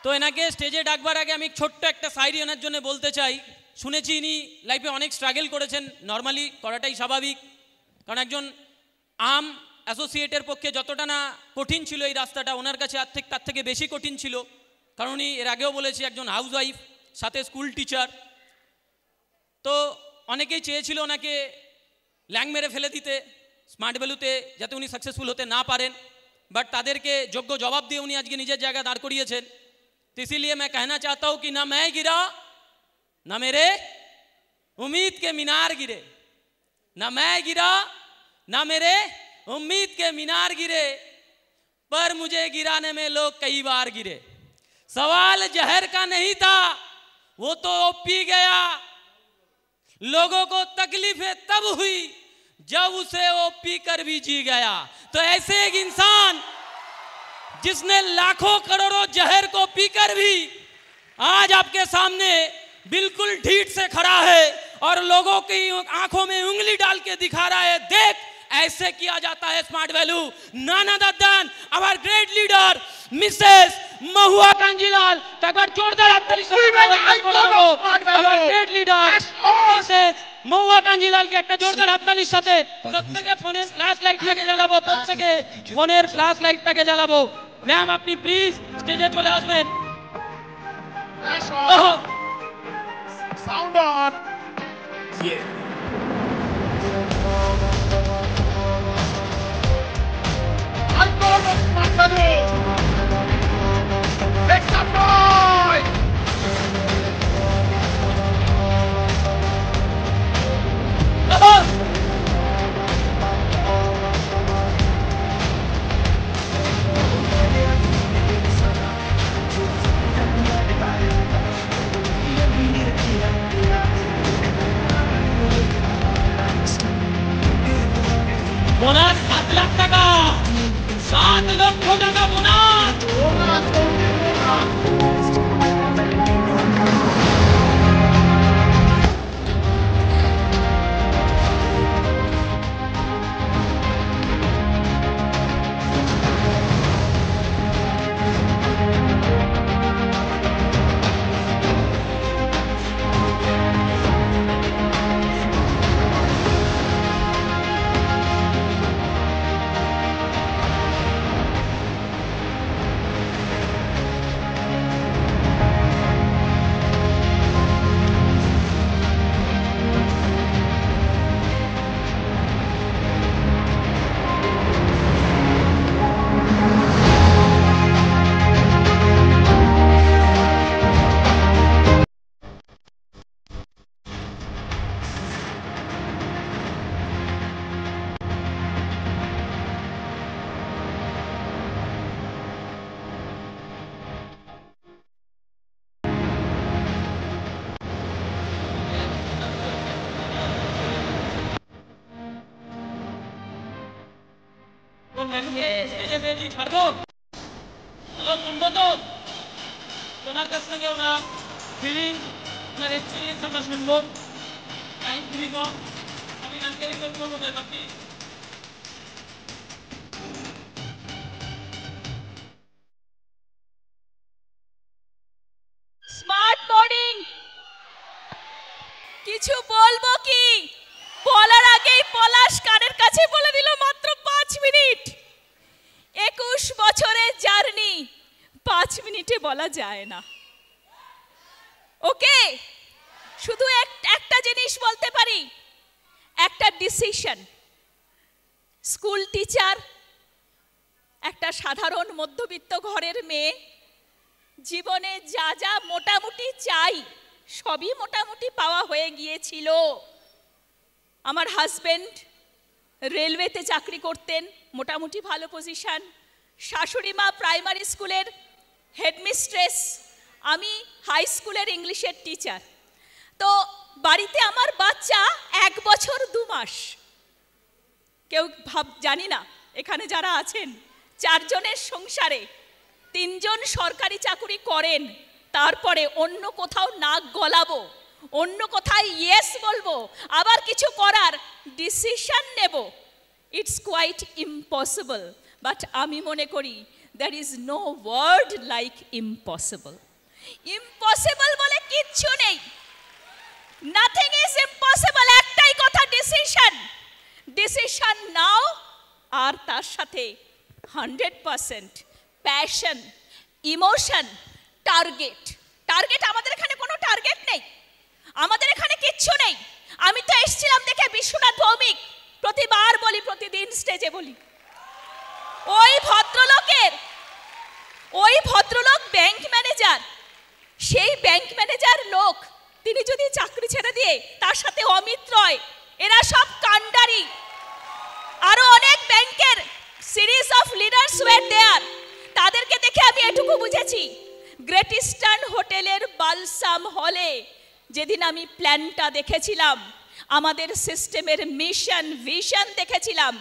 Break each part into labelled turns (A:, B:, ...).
A: তো এনাকে স্টেজে ডাকবার আগে আমি ছোট্ট একটা শায়রি ওনার জন্য বলতে চাই। শুনেছি ইনি লাইফে অনেক স্ট্রাগল করেছেন, নর্মালি করাটাই স্বাভাবিক, কারণ একজন আম অ্যাসোসিয়েটের পক্ষে যতটা না কঠিন ছিল এই রাস্তাটা, ওনার কাছে তার থেকে বেশি কঠিন ছিল, কারণ উনি এর আগেও বলেছি একজন হাউসওয়াইফ সাথে স্কুল টিচার। তো অনেকেই চেয়েছিল ওনাকে ল্যাং মেরে ফেলে দিতে স্মার্ট ভ্যালুতে, যাতে উনি সাকসেসফুল হতে না পারেন, বাট তাদেরকে যোগ্য জবাব দিয়ে উনি আজকে নিজের জায়গা দাঁড় করিয়েছেন। तो इसीलिए मैं कहना चाहता हूं कि ना मैं गिरा ना मेरे उम्मीद के मीनार गिरे, ना मैं गिरा ना मेरे उम्मीद के मीनार गिरे, पर मुझे गिराने में लोग कई बार गिरे। सवाल जहर का नहीं था, वो तो पी गया। लोगों को तकलीफें तब हुई जब उसे वो पीकर भी जी गया। तो ऐसे एक इंसान जिसने लाखों करोड़ों जहर को पीकर भी आज आपके सामने बिल्कुल ढीठ से खड़ा है और लोगों की आंखों में उंगली डाल के दिखा रहा है, देख ऐसे किया जाता है smart value. none other than our great leader Mrs. महुआ कांजीलाल। तगड़ जोरदार आपकी our great leader Mrs. महुआ कांजीलाल के একটা জোরদার হাততালির সাথে প্রত্যেকে ফোনের ফ্ল্যাশ লাইটটাকে জ্বালাবো, প্রত্যেকে ফোনের ফ্ল্যাশ লাইটটাকে জ্বালাবো। ম্যাম আপনি প্লিজ স্টেজে চলে আসবেন।
B: Sound on. Yeah. I'm going to Matadu. Make some noise.
A: Bonus 7 lakh টাকা, 7 লক্ষ টাকা বোনাস।
C: স্মার্ট মর্নিং কিছু বলবো কি বলার আগেই পলাশ কানের কাছে বলে দিল মাত্র 5 মিনিট। 21 বছরের জার্নি 5 মিনিটে বলা যায় না। ওকে, শুধু একটা জিনিস বলতে পারি, একটা ডিসিশন। স্কুল টিচার, একটা সাধারণ মধ্যবিত্ত ঘরের মেয়ে, জীবনে যা যা মোটামুটি চাই সবই মোটামুটি পাওয়া হয়ে গিয়েছিল। আমার হাজবেন্ড রেলওয়েতে চাকরি করতেন, মোটামুটি ভালো পজিশন। শাশুড়ি মা প্রাইমারি স্কুলের হেডমিস্ট্রেস, আমি হাই স্কুলের ইংলিশের টিচার। তো বাড়িতে আমার বাচ্চা 1 বছর 2 মাস। কেউ জানি না এখানে যারা আছেন 4 জনের সংসারে 3 জন সরকারি চাকরি করেন, তারপরে অন্য কোথাও নাক গলাবো, অন্য কোথায় ইয়েস বলবো, আবার কিছু করার ডিসিশন নেব, ইটস কোয়াইট ইম্পসিবল। বাট আমি মনে করি there is no word like impossible. Impossible বলে কিচ্ছু নেই। Nothing is impossible. একটাই কথা, ডিসিশন। ডিসিশন নাও, আর তার সাথে 100% প্যাশন, ইমোশন, টার্গেট। টার্গেট, আমাদের এখানে কোনো টার্গেট নেই, আমাদের এখানে কিচ্ছু নেই। আমি তো এসেছিলাম দেখে বিশ্বনাথ ভৌমিক, প্রতিবার বলি, প্রতিদিন স্টেজে বলি, ওই ভদ্রলোক ব্যাংক ম্যানেজার, সেই ব্যাংক ম্যানেজার লোক, তিনি যদি চাকরি ছেড়ে দিয়ে, তার সাথে অমিত রয়, এরা সব কাণ্ডারি, আরো অনেক ব্যাংকের সিরিজ অফ লিডার্স ওয়্যার দেয়ার। তাদেরকে দেখে আমি এটুকু বুঝেছি, গ্রেট ইস্টার্ন হোটেলের বালসাম হলে যেদিন আমি প্ল্যানটা দেখেছিলাম, আমাদের সিস্টেমের মিশন ভিশন দেখেছিলাম,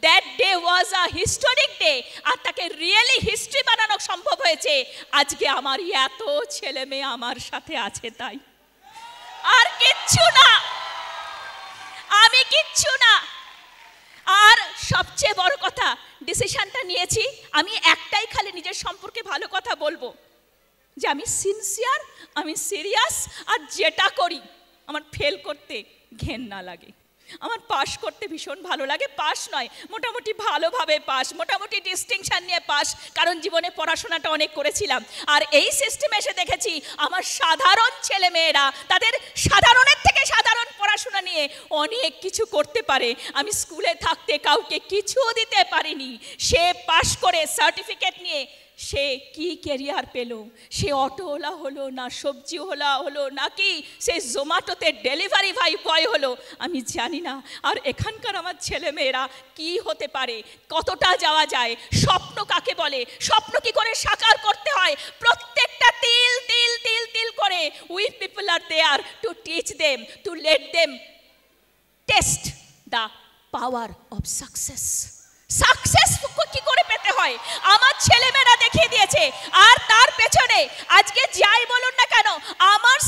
C: that day was a historic day. আর তাকে রিয়েলি হিস্ট্রি বানানো সম্ভব হয়েছে আজকে আমার এত ছেলে মেয়ে আমার সাথে আছে তাই। আর কিচ্ছু না, আমি কিচ্ছু না। আর সবচেয়ে বড় কথা, ডিসিশনটা নিয়েছি, আমি একটাই খালি নিজের সম্পর্কে ভালো কথা বলবো, যে আমি সিনসিয়ার, আমি সিরিয়াস, আর যেটা করি আমার ফেল করতে ঘেন্না লাগে, আমার পাস করতে ভীষণ ভালো লাগে। পাস নয়, মোটামুটি ভালোভাবে পাস, মোটামুটি ডিস্টিংশন নিয়ে পাস, কারণ জীবনে পড়াশোনাটা অনেক করেছিলাম। আর এই সিস্টেমে এসে দেখেছি আমার সাধারণ ছেলে মেয়েরা তাদের সাধারণের থেকে সাধারণ পড়াশোনা নিয়ে অনেক কিছু করতে পারে। আমি স্কুলে থাকতে কাউকে কিছু দিতে পারিনি, সে পাস করে সার্টিফিকেট নিয়ে সে কি ক্যারিয়ার পেল, সে অটোওয়ালা হলো না সবজিওয়ালা হলো নাকি সে জোম্যাটোতে ডেলিভারি বয় হলো, আমি জানি না। আর এখানকার আমার ছেলেমেয়েরা কি হতে পারে, কতটা যাওয়া যায়, স্বপ্ন কাকে বলে, স্বপ্ন কি করে সাকার করতে হয়, প্রত্যেকটা তিল তিল তিল তিল করে we people are there to teach them, to let them taste the power of success. Success কি করে পেতে হয় আমার ছেলেমেয়েরা দেখিয়ে দিয়েছে। আর তার পেছনে আজকে যাই বলুন না কেন, আমার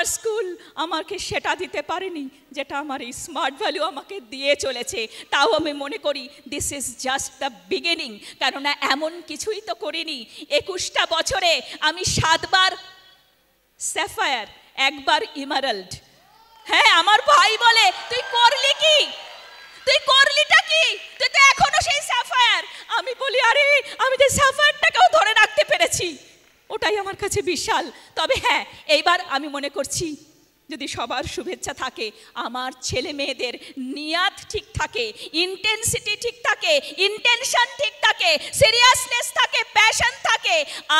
C: স্কুল আমাকে সেটা দিতে পারেনি যেটা আমার এই স্মার্ট ভ্যালু আমাকে দিয়ে চলেছে। তাও আমি মনে করি this is just the beginning, কেননা এমন কিছুই তো করিনি। 21টা বছরে আমি 7 বার স্যাফায়ার, 1 বার ইমারাল্ড। হ্যাঁ, আমার ভাই বলে তুই করলি কি, তুই করলিটা কি, তুই তো এখনো সেই স্যাফায়ার। আমি বলি আরে আমি তো স্যাফায়ারটাকেও ধরে রাখতে পেরেছি, ওটাই আমার কাছে বিশাল। তবে হ্যাঁ, এইবার আমি মনে করছি যদি সবার শুভেচ্ছা থাকে, আমার ছেলে মেয়েদের নিয়াত ঠিক থাকে, ইন্টেন্সিটি ঠিক থাকে, ইন্টেনশন ঠিক থাকে, সিরিয়াসনেস থাকে, প্যাশন থাকে,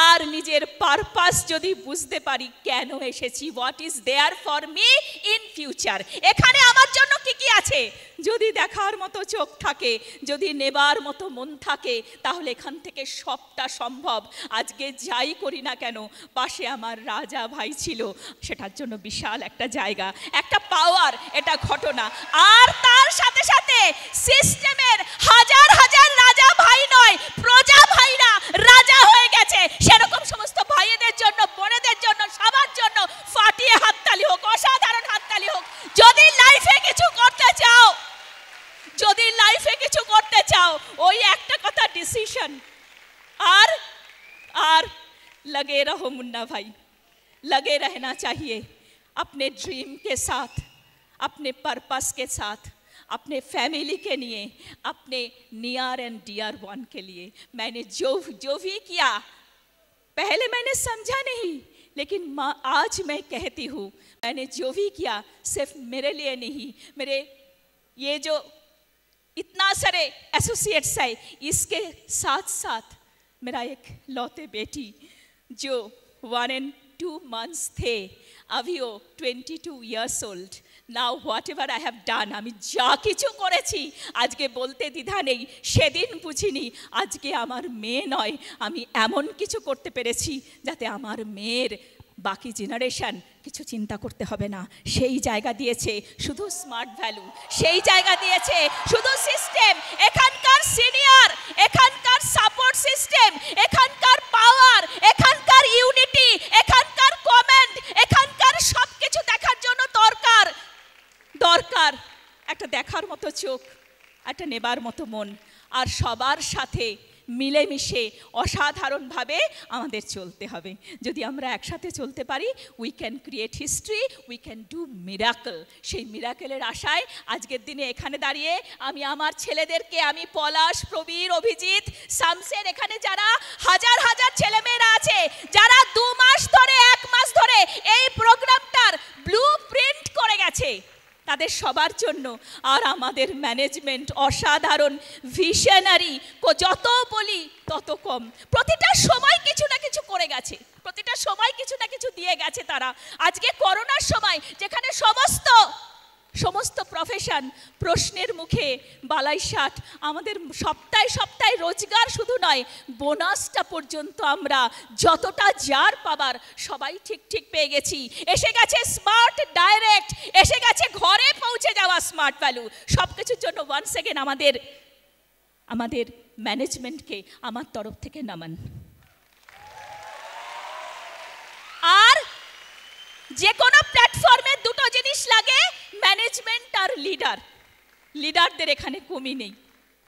C: আর নিজের পারপাস যদি বুঝতে পারি কেন এসেছি, what is there for me in future, এখানে আমার জন্য কি কি আছে, যদি দেখার মতো চোখ থাকে, যদি নেবার মতো মন থাকে, তাহলে এখান থেকে সবটা সম্ভব। আজকে যাই করি না কেন, পাশে আমার রাজা ভাই ছিল, সেটার জন্য বিশাল একটা জায়গা, একটা পাওয়ার, এটা ঘটনা। আর তার সাথে সাথে সিস্টেমের হাজার হাজার রাজা ভাই নয়, প্রজা ভাইরা রাজা হয়ে গেছে। সেরকম সমস্ত ভাইদের জন্য, বোনেদের জন্য, সবার জন্য ফাটিয়ে হাততালি হোক, অসাধারণ হাততালি হোক। যদি লাইফে কিছু করতে চাও, যদি লাইফে কিছু করতে চাও, ওই একটা কথা, ডিসিশন। আর আর लगे रहो मुन्ना भाई, लगे रहना चाहिए अपने ड्रीम के साथ, अपने पर्पस के साथ, अपने फैमिली के लिए, अपने नियर एंड डियर वन के लिए। मैंने जो भी किया, पहले मैंने समझा नहीं, लेकिन आज मैं कहती हूँ, मैंने जो भी किया सिर्फ मेरे लिए नहीं, मेरे ये जो इतना सारे एसोसिएट्स है, इसके साथ साथ मेरा एक लौते बेटी जो 1 and 2 months थे, अभी वो 22 years old। Now whatever I have done, আমি যা কিছু করেছি আজকে বলতে দ্বিধা নেই, সেদিন বুঝিনি আজকে আমার মেয়ে নয়, আমি এমন কিছু করতে পেরেছি যাতে আমার মেয়ের বাকি জেনারেশন কিছু চিন্তা করতে হবে না। সেই জায়গা দিয়েছে শুধু স্মার্ট ভ্যালু, সেই জায়গা দিয়েছে শুধু সিস্টেম, এখানকার সিনিয়র, এখানকার সাপোর্ট সিস্টেম, এখানকার পাওয়ার, এখানকার ইউনিটি, এখানকার কমেন্ট, এখানকার সব কিছু দেখার জন্য দরকার একটা দেখার মতো চোখ, একটা নেবার মতো মন, আর সবার সাথে মিলেমিশে অসাধারণভাবে আমাদের চলতে হবে। যদি আমরা একসাথে চলতে পারি, we can create history, we can do miracle. সেই মিরাকলের আশায় আজকের দিনে এখানে দাঁড়িয়ে আমি আমার ছেলেদেরকে, আমি পলাশ, প্রবীর, অভিজিৎ, শামসের, এখানে যারা হাজার হাজার ছেলেমেয়েরা আছে, যারা 2 মাস ধরে 1 মাস ধরে এই প্রোগ্রামটার ব্লু প্রিন্ট করে গেছে, তাদের সবার জন্য, আর আমাদের ম্যানেজমেন্ট অসাধারণ, ভিশনারি, যত বলি তত কম। প্রতিটা সময় কিছু না কিছু করে গেছে, প্রতিটা সময় কিছু না কিছু দিয়ে গেছে তারা। আজকে করোনার সময় যেখানে সমস্ত প্রফেশন প্রশ্নের মুখে, বালাইশাট, আমাদের সপ্তাহে সপ্তাহে রোজগার শুধু নয়, বোনাসটা পর্যন্ত আমরা যতটা যার পাবার সবাই ঠিক ঠিক পেয়ে গেছি। এসে গেছে স্মার্ট ডাইরেক্ট, এসে গেছে ঘরে পৌঁছে যাওয়া স্মার্ট ভ্যালু। সব কিছুর জন্য ওয়ান্স এগেন আমাদের ম্যানেজমেন্টকে আমার তরফ থেকে নামান। আর যে কোনো প্ল্যাটফর্মে দুটো জিনিস লাগে, ম্যানেজমেন্ট আর লিডারদের এখানে কমি নেই,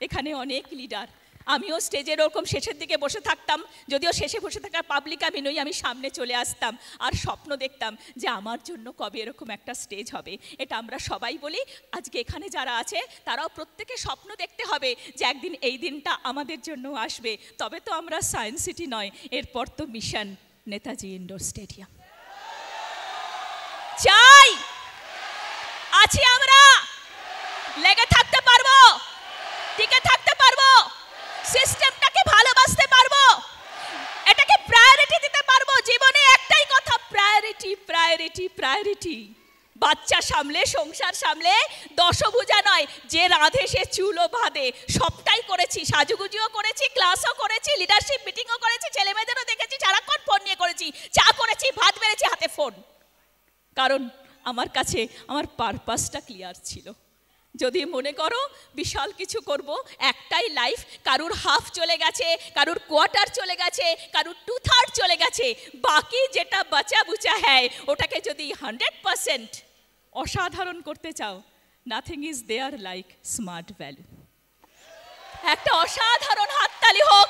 C: এখানে অনেক লিডার। আমিও স্টেজের ওরকম শেষের দিকে বসে থাকতাম, যদিও শেষে বসে থাকা পাবলিক আমি নই, আমি সামনে চলে আসতাম আর স্বপ্ন দেখতাম যে আমার জন্য কবে এরকম একটা স্টেজ হবে। এটা আমরা সবাই বলি। আজকে এখানে যারা আছে তারাও প্রত্যেকে স্বপ্ন দেখতে হবে যে একদিন এই দিনটা আমাদের জন্য আসবে। তবে তো আমরা সায়েন্স সিটি নয়, এরপর তো মিশন নেতাজি ইন্ডোর স্টেডিয়াম চাই। আছি আমরা, লেগে থাকতে পারবো, টিকে থাকতে পারবো, সিস্টেমটাকে ভালোবাসতে পারবো, এটাকে প্রায়োরিটি দিতে পারবো। জীবনে একটাই কথা, প্রায়োরিটি প্রায়োরিটি প্রায়োরিটি। বাচ্চা সামলে, সংসার সামলে, দশভুজা নয়, যে রাধে সে চুলও বাঁধে। সবটাই করেছি, সাজুগুজিও করেছি, ক্লাসও করেছি, লিডারশিপ মিটিংও করেছি, ছেলেমেয়েদেরও দেখেছি, সারাক্ষণ ফোন নিয়ে করেছি, চা করেছি, ভাত বেড়েছি, হাতে ফোন। কারণ আমার কাছে আমার পারপাসটা ক্লিয়ার ছিল। যদি মনে করো বিশাল কিছু করব, একটাই লাইফ, কারুর হাফ চলে গেছে, কারুর কোয়ার্টার চলে গেছে, কারুর 2/3 চলে গেছে, বাকি যেটা বাঁচা বুচা হ্যায় ওটাকে যদি 100% অসাধারণ করতে চাও, nothing is there like smart value. একটা অসাধারণ হাততালি হোক,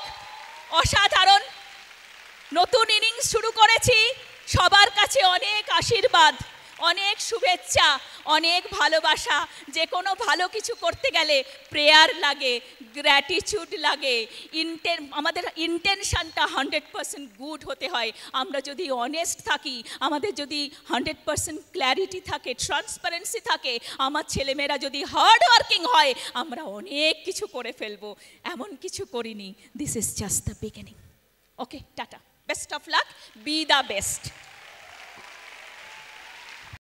C: অসাধারণ। নতুন ইনিংস শুরু করেছি, সবার কাছে অনেক আশীর্বাদ, অনেক শুভেচ্ছা, অনেক ভালোবাসা। যে কোনো ভালো কিছু করতে গেলে প্রেয়ার লাগে, গ্র্যাটিটিউড লাগে, আমাদের ইন্টেনশনটা 100% গুড হতে হয়। আমরা যদি অনেস্ট থাকি, আমাদের যদি 100% ক্ল্যারিটি থাকে, ট্রান্সপারেন্সি থাকে, আমার ছেলেমেয়েরা যদি হার্ড ওয়ার্কিং হয়, আমরা অনেক কিছু করে ফেলবো। এমন কিছু করিনি, this is just the beginning. Okay, tata, best of luck, B the best.